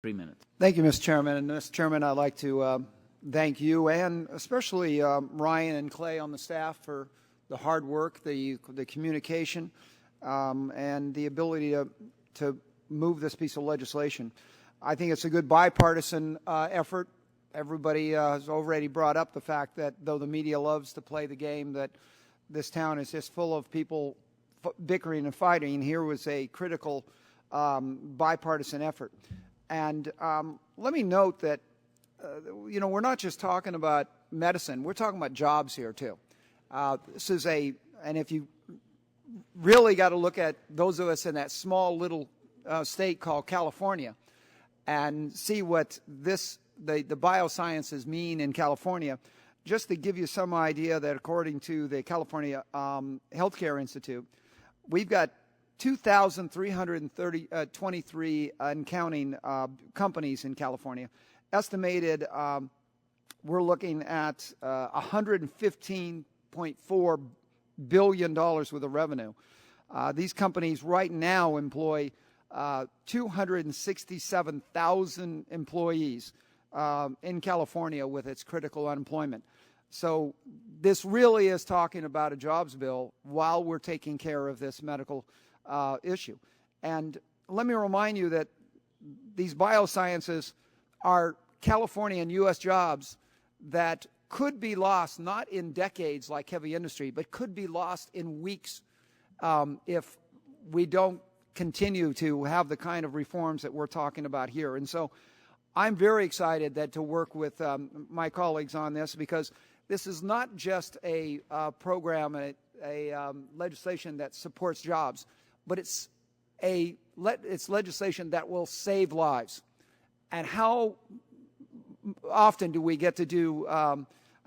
3 minutes. Thank you, Mr. Chairman. And Mr. Chairman, I'd like to thank you and especially Ryan and Clay on the staff for the hard work, the communication, and the ability to move this piece of legislation. I think it's a good bipartisan effort. Everybody has already brought up the fact that though the media loves to play the game, that this town is just full of people bickering and fighting. Here was a critical bipartisan effort. And let me note that, we're not just talking about medicine. We're talking about jobs here, too. This is and if you really got to look at those of us in that small little state called California and see what the biosciences mean in California, just to give you some idea that according to the California Healthcare Institute, we've got 2,323 and counting companies in California. Estimated, we're looking at $115.4 billion worth of revenue. These companies right now employ 267,000 employees in California with its critical unemployment. So this really is talking about a jobs bill while we're taking care of this medical issue. And let me remind you that these biosciences are California and U.S. jobs that could be lost not in decades like heavy industry, but could be lost in weeks if we don't continue to have the kind of reforms that we're talking about here. And so I'm very excited to work with my colleagues on this, because this is not just a program, a legislation that supports jobs, but it's legislation that will save lives. And how often do we get to do a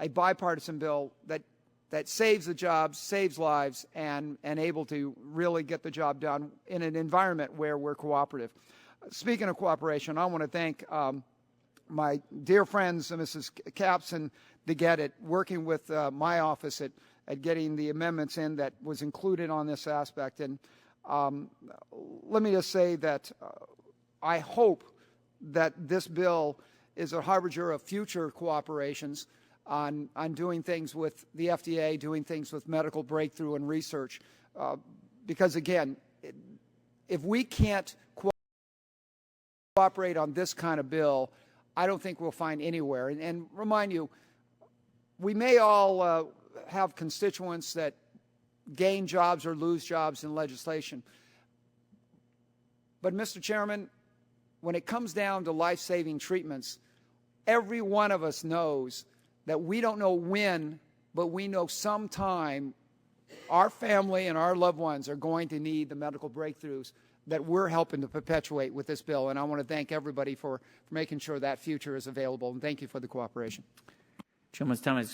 bipartisan bill that saves the jobs, saves lives, and able to really get the job done in an environment where we're cooperative? Speaking of cooperation, I want to thank my dear friends, Mrs. Capps and DeGette, working with my office at getting the amendments in that was included on this aspect. And let me just say that I hope that this bill is a harbinger of future cooperations on doing things with the FDA, doing things with medical breakthrough and research. Because, again, if we can't cooperate on this kind of bill, I don't think we'll find anywhere. And remind you, we may all have constituents that gain jobs or lose jobs in legislation. But, Mr. Chairman, when it comes down to life-saving treatments, every one of us knows that we don't know when, but we know sometime our family and our loved ones are going to need the medical breakthroughs that we're helping to perpetuate with this bill. And I want to thank everybody for making sure that future is available. And thank you for the cooperation. Gentleman's time is